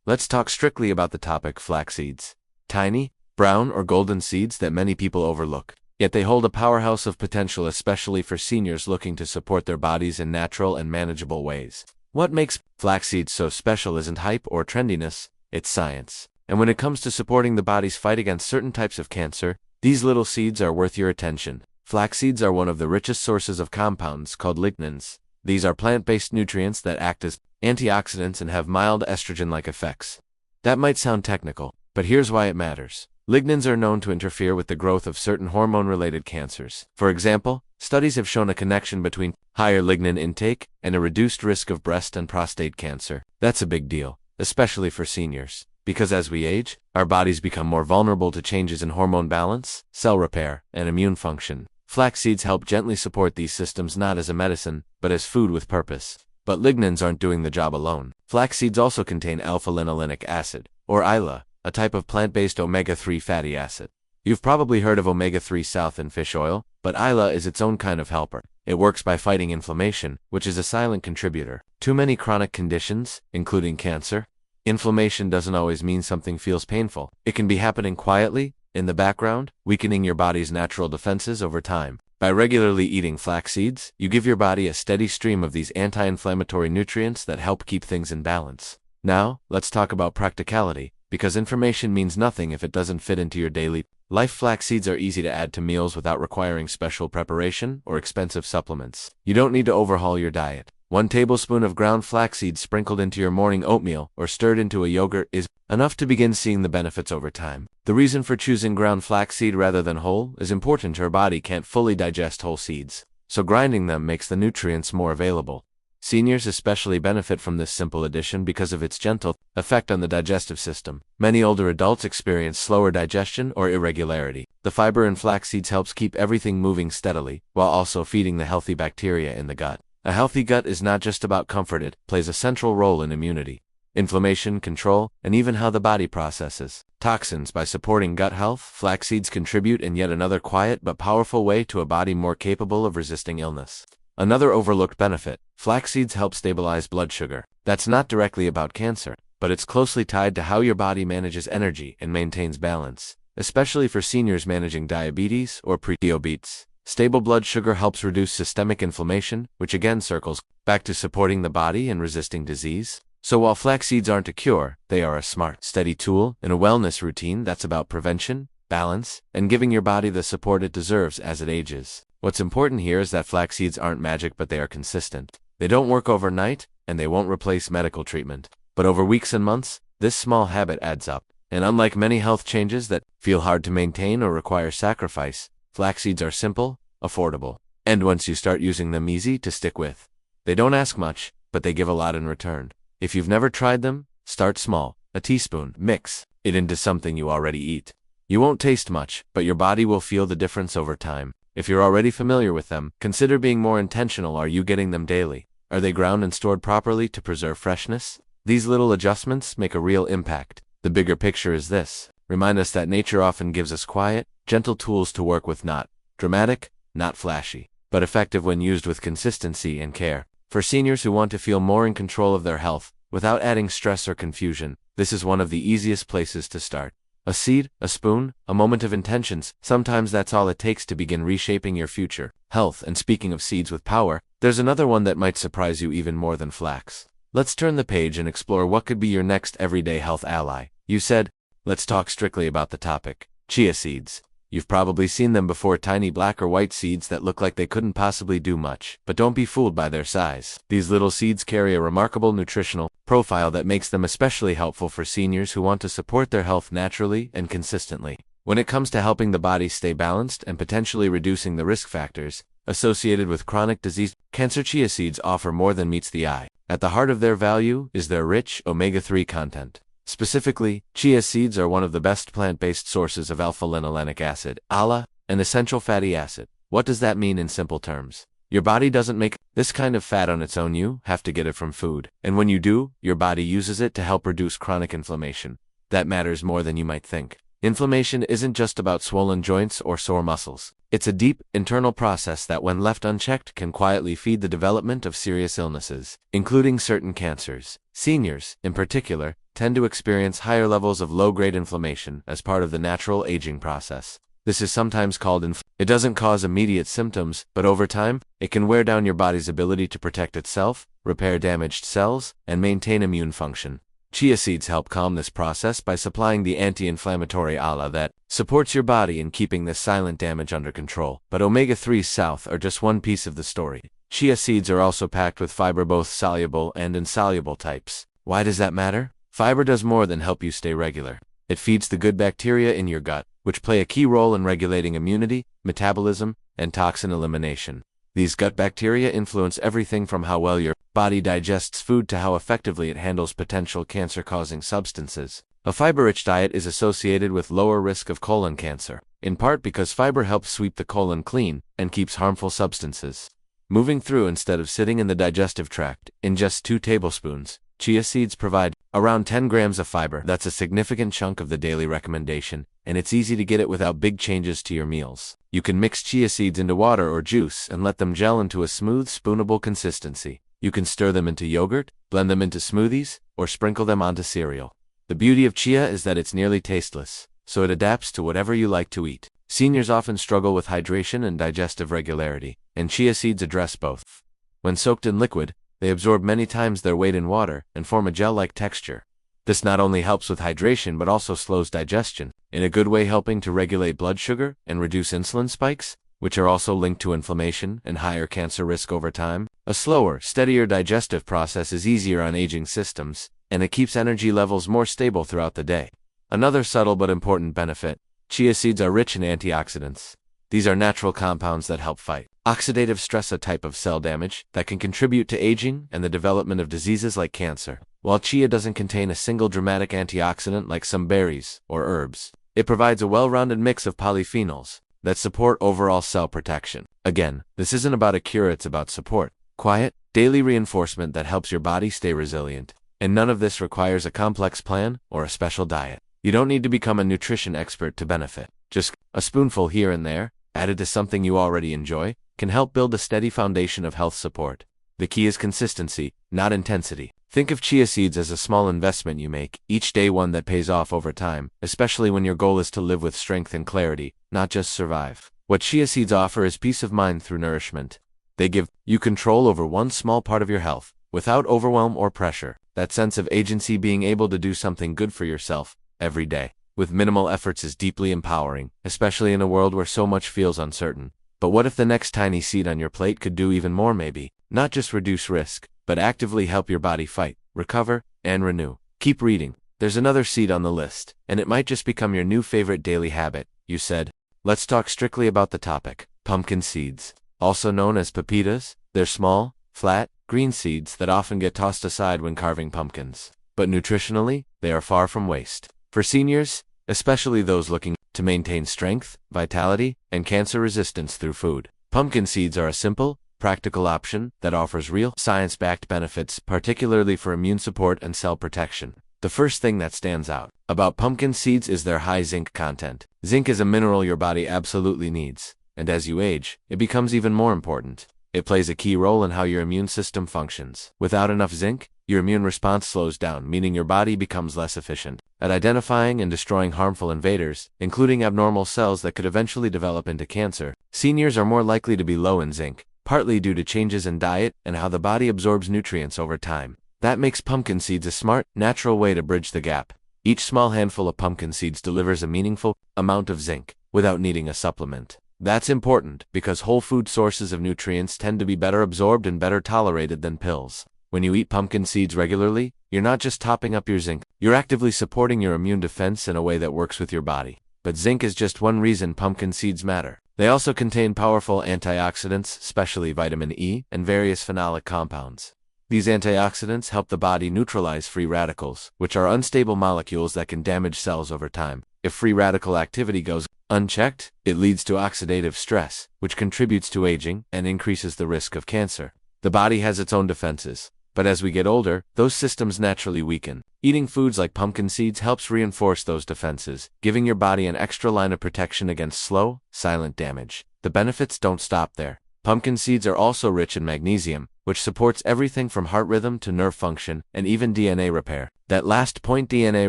Let's talk strictly about the topic flax seeds. Tiny, brown or golden seeds that many people overlook. Yet they hold a powerhouse of potential, especially for seniors looking to support their bodies in natural and manageable ways. What makes flax seeds so special isn't hype or trendiness, it's science. And when it comes to supporting the body's fight against certain types of cancer, these little seeds are worth your attention. Flax seeds are one of the richest sources of compounds called lignans. These are plant-based nutrients that act as antioxidants and have mild estrogen-like effects. That might sound technical, but here's why it matters. Lignans are known to interfere with the growth of certain hormone-related cancers. For example, studies have shown a connection between higher lignan intake and a reduced risk of breast and prostate cancer. That's a big deal, especially for seniors, because as we age, our bodies become more vulnerable to changes in hormone balance, cell repair, and immune function. Flax seeds help gently support these systems not as a medicine, but as food with purpose. But lignans aren't doing the job alone. Flax seeds also contain alpha-linolenic acid, or ALA, a type of plant-based omega-3 fatty acid. You've probably heard of omega-3 south in fish oil, but ALA is its own kind of helper. It works by fighting inflammation, which is a silent contributor. Too many chronic conditions, including cancer. Inflammation doesn't always mean something feels painful. It can be happening quietly, in the background, weakening your body's natural defenses over time. By regularly eating flax seeds, you give your body a steady stream of these anti-inflammatory nutrients that help keep things in balance. Now, let's talk about practicality, because information means nothing if it doesn't fit into your daily life. Flax seeds are easy to add to meals without requiring special preparation or expensive supplements. You don't need to overhaul your diet. 1 tablespoon of ground flax seeds sprinkled into your morning oatmeal or stirred into a yogurt is enough to begin seeing the benefits over time. The reason for choosing ground flaxseed rather than whole is important. Your body can't fully digest whole seeds, so grinding them makes the nutrients more available. Seniors especially benefit from this simple addition because of its gentle effect on the digestive system. Many older adults experience slower digestion or irregularity. The fiber in flax seeds helps keep everything moving steadily, while also feeding the healthy bacteria in the gut. A healthy gut is not just about comfort, it plays a central role in immunity, inflammation control, and even how the body processes toxins. By supporting gut health, flax seeds contribute in yet another quiet but powerful way to a body more capable of resisting illness. Another overlooked benefit, flax seeds help stabilize blood sugar. That's not directly about cancer, but it's closely tied to how your body manages energy and maintains balance, especially for seniors managing diabetes or pre-diabetes. Stable blood sugar helps reduce systemic inflammation, which again circles back to supporting the body and resisting disease. So while flax seeds aren't a cure, they are a smart, steady tool in a wellness routine that's about prevention, balance, and giving your body the support it deserves as it ages. What's important here is that flax seeds aren't magic, but they are consistent. They don't work overnight, and they won't replace medical treatment. But over weeks and months, this small habit adds up. And unlike many health changes that feel hard to maintain or require sacrifice, flax seeds are simple, affordable, and once you start using them, easy to stick with. They don't ask much, but they give a lot in return. If you've never tried them, start small. A teaspoon. Mix it into something you already eat. You won't taste much, but your body will feel the difference over time. If you're already familiar with them, consider being more intentional. Are you getting them daily? Are they ground and stored properly to preserve freshness? These little adjustments make a real impact. The bigger picture is this. Remind us that nature often gives us quiet, gentle tools to work with, not dramatic, not flashy, but effective when used with consistency and care. For seniors who want to feel more in control of their health, without adding stress or confusion, this is one of the easiest places to start. A seed, a spoon, a moment of intentions, sometimes that's all it takes to begin reshaping your future health. And speaking of seeds with power, there's another one that might surprise you even more than flax. Let's turn the page and explore what could be your next everyday health ally. You said, let's talk strictly about the topic. Chia seeds. You've probably seen them before, tiny black or white seeds that look like they couldn't possibly do much. But don't be fooled by their size. These little seeds carry a remarkable nutritional profile that makes them especially helpful for seniors who want to support their health naturally and consistently. When it comes to helping the body stay balanced and potentially reducing the risk factors associated with chronic disease, cancer, chia seeds offer more than meets the eye. At the heart of their value is their rich omega-3 content. Specifically, chia seeds are one of the best plant-based sources of alpha-linolenic acid, ALA, an essential fatty acid. What does that mean in simple terms? Your body doesn't make this kind of fat on its own. You have to get it from food. And when you do, your body uses it to help reduce chronic inflammation. That matters more than you might think. Inflammation isn't just about swollen joints or sore muscles. It's a deep, internal process that when left unchecked can quietly feed the development of serious illnesses, including certain cancers. Seniors, in particular, tend to experience higher levels of low-grade inflammation as part of the natural aging process. This is sometimes called It doesn't cause immediate symptoms, but over time, it can wear down your body's ability to protect itself, repair damaged cells, and maintain immune function. Chia seeds help calm this process by supplying the anti-inflammatory ala that supports your body in keeping this silent damage under control. But omega-3s are just one piece of the story. Chia seeds are also packed with fiber, both soluble and insoluble types. Why does that matter? Fiber does more than help you stay regular. It feeds the good bacteria in your gut, which play a key role in regulating immunity, metabolism, and toxin elimination. These gut bacteria influence everything from how well your body digests food to how effectively it handles potential cancer-causing substances. A fiber-rich diet is associated with lower risk of colon cancer, in part because fiber helps sweep the colon clean and keeps harmful substances moving through instead of sitting in the digestive tract. In just 2 tablespoons, chia seeds provide around 10 grams of fiber. That's a significant chunk of the daily recommendation, and it's easy to get it without big changes to your meals. You can mix chia seeds into water or juice and let them gel into a smooth, spoonable consistency. You can stir them into yogurt, blend them into smoothies, or sprinkle them onto cereal. The beauty of chia is that it's nearly tasteless, so it adapts to whatever you like to eat. Seniors often struggle with hydration and digestive regularity, and chia seeds address both. When soaked in liquid, they absorb many times their weight in water and form a gel-like texture. This not only helps with hydration but also slows digestion, in a good way helping to regulate blood sugar and reduce insulin spikes, which are also linked to inflammation and higher cancer risk over time. A slower, steadier digestive process is easier on aging systems, and it keeps energy levels more stable throughout the day. Another subtle but important benefit: chia seeds are rich in antioxidants. These are natural compounds that help fight oxidative stress, a type of cell damage that can contribute to aging and the development of diseases like cancer. While chia doesn't contain a single dramatic antioxidant like some berries or herbs, it provides a well-rounded mix of polyphenols that support overall cell protection. Again, this isn't about a cure, it's about support. Quiet, daily reinforcement that helps your body stay resilient. And none of this requires a complex plan or a special diet. You don't need to become a nutrition expert to benefit. Just a spoonful here and there, added to something you already enjoy, can help build a steady foundation of health support. The key is consistency, not intensity. Think of chia seeds as a small investment you make each day, one that pays off over time, especially when your goal is to live with strength and clarity, not just survive. What chia seeds offer is peace of mind through nourishment. They give you control over one small part of your health, without overwhelm or pressure. That sense of agency, being able to do something good for yourself every day, with minimal efforts, is deeply empowering, especially in a world where so much feels uncertain. But what if the next tiny seed on your plate could do even more? Maybe not just reduce risk, but actively help your body fight, recover, and renew. Keep reading. There's another seed on the list, and it might just become your new favorite daily habit. You said, let's talk strictly about the topic. Pumpkin seeds, also known as pepitas, they're small, flat, green seeds that often get tossed aside when carving pumpkins. But nutritionally, they are far from waste. For seniors, especially those looking to maintain strength, vitality, and cancer resistance through food, pumpkin seeds are a simple, practical option that offers real, science-backed benefits, particularly for immune support and cell protection. The first thing that stands out about pumpkin seeds is their high zinc content. Zinc is a mineral your body absolutely needs, and as you age, it becomes even more important. It plays a key role in how your immune system functions. Without enough zinc, your immune response slows down, meaning your body becomes less efficient at identifying and destroying harmful invaders, including abnormal cells that could eventually develop into cancer. Seniors are more likely to be low in zinc, partly due to changes in diet and how the body absorbs nutrients over time. That makes pumpkin seeds a smart, natural way to bridge the gap. Each small handful of pumpkin seeds delivers a meaningful amount of zinc without needing a supplement. That's important because whole food sources of nutrients tend to be better absorbed and better tolerated than pills. When you eat pumpkin seeds regularly, you're not just topping up your zinc, you're actively supporting your immune defense in a way that works with your body. But zinc is just one reason pumpkin seeds matter. They also contain powerful antioxidants, especially vitamin E and various phenolic compounds. These antioxidants help the body neutralize free radicals, which are unstable molecules that can damage cells over time. If free radical activity goes unchecked, it leads to oxidative stress, which contributes to aging and increases the risk of cancer. The body has its own defenses, but as we get older, those systems naturally weaken. Eating foods like pumpkin seeds helps reinforce those defenses, giving your body an extra line of protection against slow, silent damage. The benefits don't stop there. Pumpkin seeds are also rich in magnesium, which supports everything from heart rhythm to nerve function and even DNA repair. That last point, DNA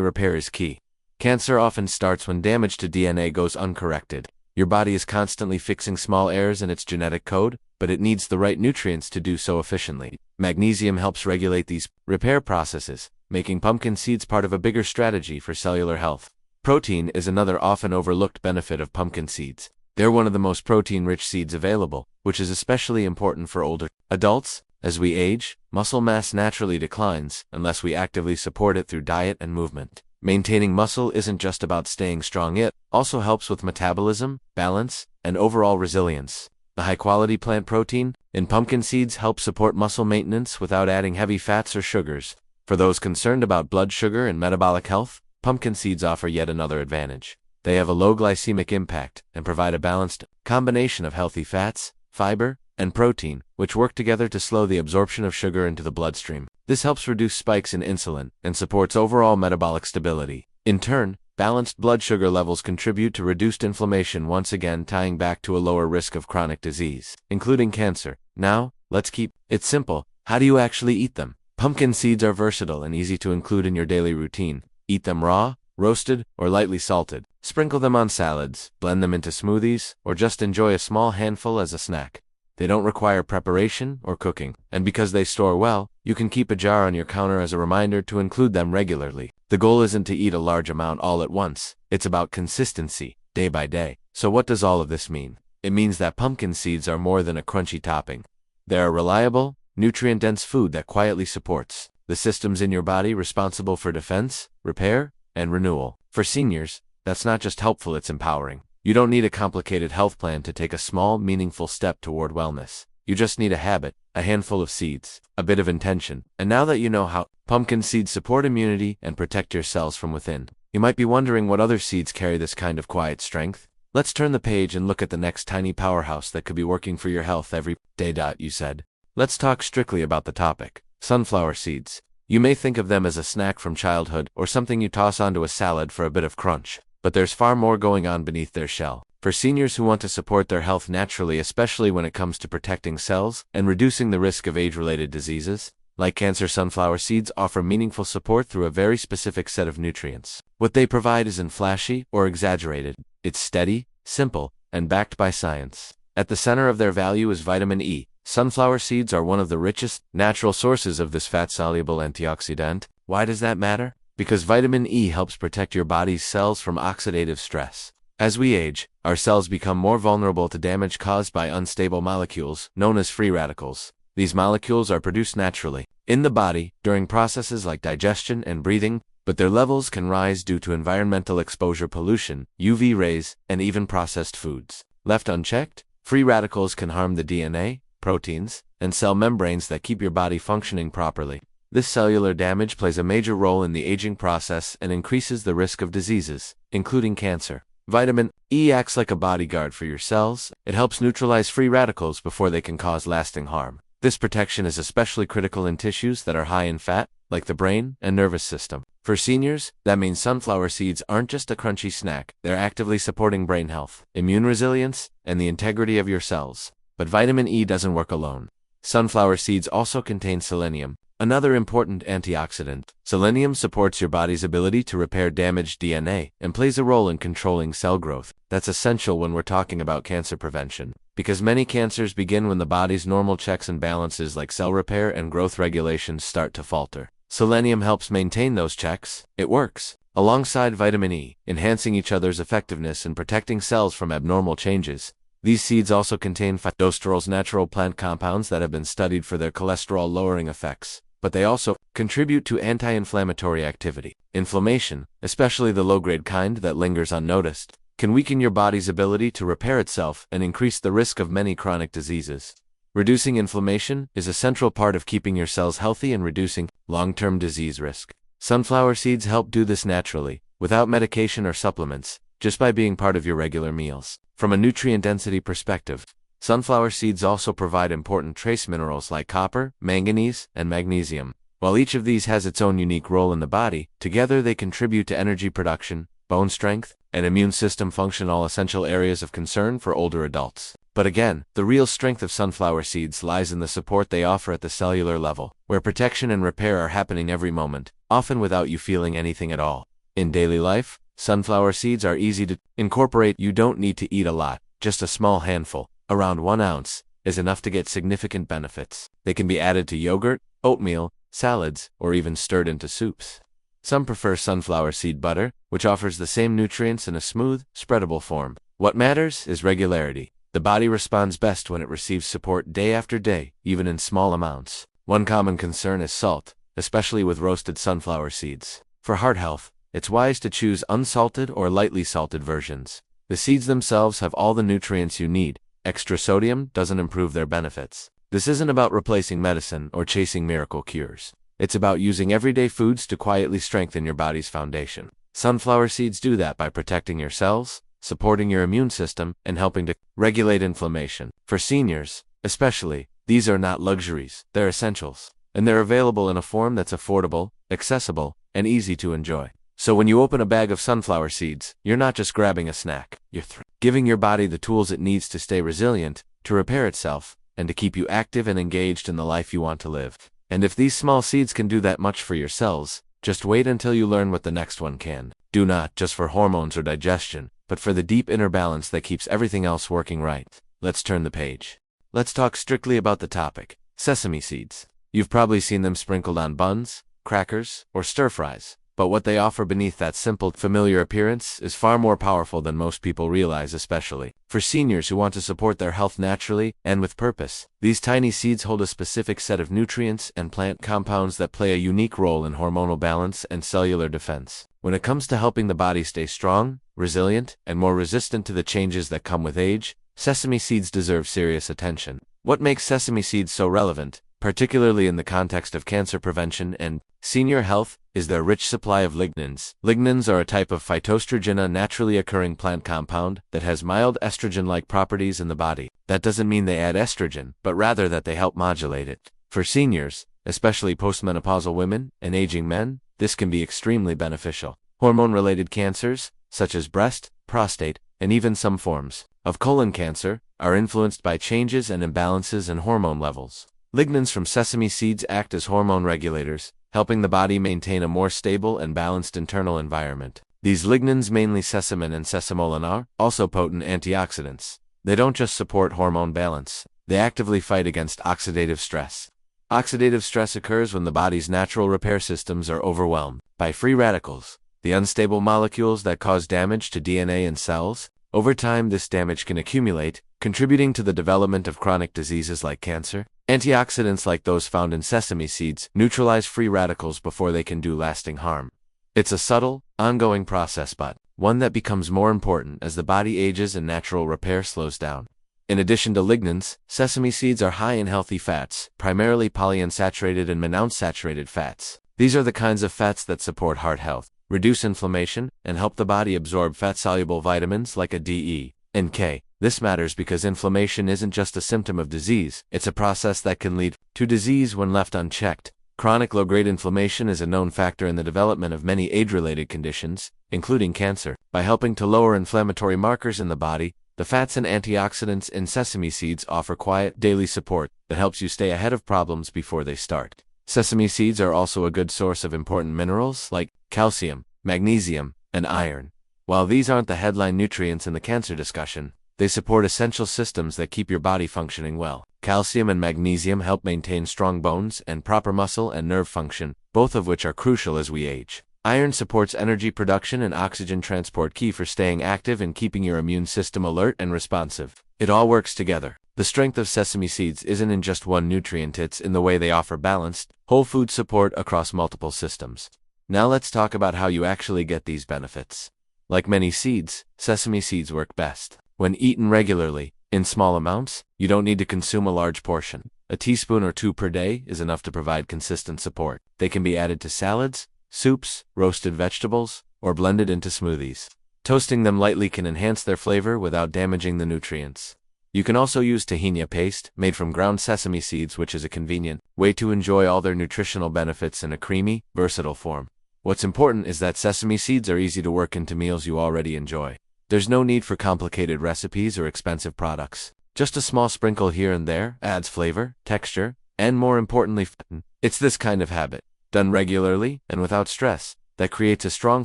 repair, is key. Cancer often starts when damage to DNA goes uncorrected. Your body is constantly fixing small errors in its genetic code, but it needs the right nutrients to do so efficiently. Magnesium helps regulate these repair processes, making pumpkin seeds part of a bigger strategy for cellular health. Protein is another often overlooked benefit of pumpkin seeds. They're one of the most protein-rich seeds available, which is especially important for older adults. As we age, muscle mass naturally declines unless we actively support it through diet and movement. Maintaining muscle isn't just about staying strong, it also helps with metabolism, balance, and overall resilience. The high-quality plant protein in pumpkin seeds helps support muscle maintenance without adding heavy fats or sugars. For those concerned about blood sugar and metabolic health, pumpkin seeds offer yet another advantage. They have a low glycemic impact and provide a balanced combination of healthy fats, fiber, and protein, which work together to slow the absorption of sugar into the bloodstream. This helps reduce spikes in insulin and supports overall metabolic stability. In turn, balanced blood sugar levels contribute to reduced inflammation, once again tying back to a lower risk of chronic disease, including cancer. Now, let's keep it simple. How do you actually eat them? Pumpkin seeds are versatile and easy to include in your daily routine. Eat them raw, roasted, or lightly salted. Sprinkle them on salads, blend them into smoothies, or just enjoy a small handful as a snack. They don't require preparation or cooking, and because they store well, you can keep a jar on your counter as a reminder to include them regularly. The goal isn't to eat a large amount all at once. It's about consistency, day by day. So what does all of this mean? It means that pumpkin seeds are more than a crunchy topping. They're a reliable, nutrient-dense food that quietly supports the systems in your body responsible for defense, repair, and renewal. For seniors, that's not just helpful, it's empowering. You don't need a complicated health plan to take a small, meaningful step toward wellness. You just need a habit, a handful of seeds, a bit of intention. And now that you know how pumpkin seeds support immunity and protect your cells from within, you might be wondering what other seeds carry this kind of quiet strength. Let's turn the page and look at the next tiny powerhouse that could be working for your health every day. You said. Let's talk strictly about the topic. Sunflower seeds. You may think of them as a snack from childhood or something you toss onto a salad for a bit of crunch. But there's far more going on beneath their shell. For seniors who want to support their health naturally, especially when it comes to protecting cells and reducing the risk of age-related diseases, like cancer, sunflower seeds offer meaningful support through a very specific set of nutrients. What they provide isn't flashy or exaggerated. It's steady, simple, and backed by science. At the center of their value is vitamin E. Sunflower seeds are one of the richest natural sources of this fat-soluble antioxidant. Why does that matter? Because vitamin E helps protect your body's cells from oxidative stress. As we age, our cells become more vulnerable to damage caused by unstable molecules, known as free radicals. These molecules are produced naturally in the body during processes like digestion and breathing, but their levels can rise due to environmental exposure, pollution, UV rays, and even processed foods. Left unchecked, free radicals can harm the DNA, proteins, and cell membranes that keep your body functioning properly. This cellular damage plays a major role in the aging process and increases the risk of diseases, including cancer. Vitamin E acts like a bodyguard for your cells. It helps neutralize free radicals before they can cause lasting harm. This protection is especially critical in tissues that are high in fat, like the brain and nervous system. For seniors, that means sunflower seeds aren't just a crunchy snack. They're actively supporting brain health, immune resilience, and the integrity of your cells. But vitamin E doesn't work alone. Sunflower seeds also contain selenium, another important antioxidant. Selenium supports your body's ability to repair damaged DNA and plays a role in controlling cell growth. That's essential when we're talking about cancer prevention, because many cancers begin when the body's normal checks and balances like cell repair and growth regulations start to falter. Selenium helps maintain those checks. It works alongside vitamin E, enhancing each other's effectiveness and protecting cells from abnormal changes. These seeds also contain phytosterols, natural plant compounds that have been studied for their cholesterol-lowering effects. But they also contribute to anti-inflammatory activity. Inflammation, especially the low-grade kind that lingers unnoticed, can weaken your body's ability to repair itself and increase the risk of many chronic diseases. Reducing inflammation is a central part of keeping your cells healthy and reducing long-term disease risk. Sunflower seeds help do this naturally, without medication or supplements, just by being part of your regular meals. From a nutrient density perspective, sunflower seeds also provide important trace minerals like copper, manganese, and magnesium. While each of these has its own unique role in the body, together they contribute to energy production, bone strength, and immune system function, all essential areas of concern for older adults. But again, the real strength of sunflower seeds lies in the support they offer at the cellular level, where protection and repair are happening every moment, often without you feeling anything at all. In daily life, sunflower seeds are easy to incorporate. You don't need to eat a lot, just a small handful, around 1 ounce, is enough to get significant benefits. They can be added to yogurt, oatmeal, salads, or even stirred into soups. Some prefer sunflower seed butter, which offers the same nutrients in a smooth, spreadable form. What matters is regularity. The body responds best when it receives support day after day, even in small amounts. One common concern is salt, especially with roasted sunflower seeds. For heart health, it's wise to choose unsalted or lightly salted versions. The seeds themselves have all the nutrients you need. Extra sodium doesn't improve their benefits. This isn't about replacing medicine or chasing miracle cures. It's about using everyday foods to quietly strengthen your body's foundation. Sunflower seeds do that by protecting your cells, supporting your immune system, and helping to regulate inflammation. For seniors, especially, these are not luxuries, they're essentials. And they're available in a form that's affordable, accessible, and easy to enjoy. So when you open a bag of sunflower seeds, you're not just grabbing a snack. You're giving your body the tools it needs to stay resilient, to repair itself, and to keep you active and engaged in the life you want to live. And if these small seeds can do that much for your cells, just wait until you learn what the next one can. Do not just for hormones or digestion, but for the deep inner balance that keeps everything else working right. Let's turn the page. Let's talk strictly about the topic, sesame seeds. You've probably seen them sprinkled on buns, crackers, or stir-fries. But what they offer beneath that simple, familiar appearance is far more powerful than most people realize, especially for seniors who want to support their health naturally and with purpose. These tiny seeds hold a specific set of nutrients and plant compounds that play a unique role in hormonal balance and cellular defense. When it comes to helping the body stay strong, resilient, and more resistant to the changes that come with age, sesame seeds deserve serious attention. What makes sesame seeds so relevant, particularly in the context of cancer prevention and senior health, is their rich supply of lignans. Lignans are a type of phytoestrogen, a naturally occurring plant compound that has mild estrogen-like properties in the body. That doesn't mean they add estrogen, but rather that they help modulate it. For seniors, especially postmenopausal women and aging men, this can be extremely beneficial. Hormone-related cancers, such as breast, prostate, and even some forms of colon cancer, are influenced by changes and imbalances in hormone levels. Lignans from sesame seeds act as hormone regulators, helping the body maintain a more stable and balanced internal environment. These lignans, mainly sesamin and sesamolin, are also potent antioxidants. They don't just support hormone balance, they actively fight against oxidative stress. Oxidative stress occurs when the body's natural repair systems are overwhelmed by free radicals, the unstable molecules that cause damage to DNA and cells. Over time, this damage can accumulate, contributing to the development of chronic diseases like cancer. Antioxidants like those found in sesame seeds neutralize free radicals before they can do lasting harm. It's a subtle, ongoing process, but one that becomes more important as the body ages and natural repair slows down. In addition to lignans, sesame seeds are high in healthy fats, primarily polyunsaturated and monounsaturated fats. These are the kinds of fats that support heart health, reduce inflammation, and help the body absorb fat-soluble vitamins like a D, E, and K. This matters because inflammation isn't just a symptom of disease, it's a process that can lead to disease when left unchecked. Chronic low-grade inflammation is a known factor in the development of many age-related conditions, including cancer. By helping to lower inflammatory markers in the body, the fats and antioxidants in sesame seeds offer quiet, daily support that helps you stay ahead of problems before they start. Sesame seeds are also a good source of important minerals like calcium, magnesium, and iron. While these aren't the headline nutrients in the cancer discussion, they support essential systems that keep your body functioning well. Calcium and magnesium help maintain strong bones and proper muscle and nerve function, both of which are crucial as we age. Iron supports energy production and oxygen transport, key for staying active and keeping your immune system alert and responsive. It all works together. The strength of sesame seeds isn't in just one nutrient, it's in the way they offer balanced, whole food support across multiple systems. Now let's talk about how you actually get these benefits. Like many seeds, sesame seeds work best when eaten regularly, in small amounts. You don't need to consume a large portion. A teaspoon or two per day is enough to provide consistent support. They can be added to salads, soups, roasted vegetables, or blended into smoothies. Toasting them lightly can enhance their flavor without damaging the nutrients. You can also use tahini paste, made from ground sesame seeds, which is a convenient way to enjoy all their nutritional benefits in a creamy, versatile form. What's important is that sesame seeds are easy to work into meals you already enjoy. There's no need for complicated recipes or expensive products. Just a small sprinkle here and there adds flavor, texture, and more importantly, fun. It's this kind of habit, done regularly and without stress, that creates a strong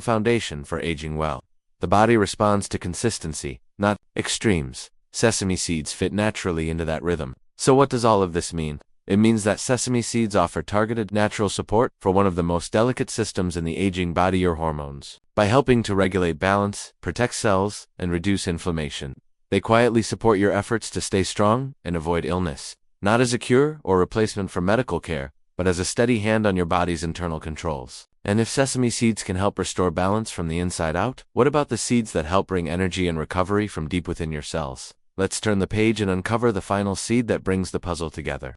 foundation for aging well. The body responds to consistency, not extremes. Sesame seeds fit naturally into that rhythm. So what does all of this mean? It means that sesame seeds offer targeted natural support for one of the most delicate systems in the aging body, your hormones. By helping to regulate balance, protect cells, and reduce inflammation, they quietly support your efforts to stay strong and avoid illness, not as a cure or replacement for medical care, but as a steady hand on your body's internal controls. And if sesame seeds can help restore balance from the inside out, what about the seeds that help bring energy and recovery from deep within your cells? Let's turn the page and uncover the final seed that brings the puzzle together.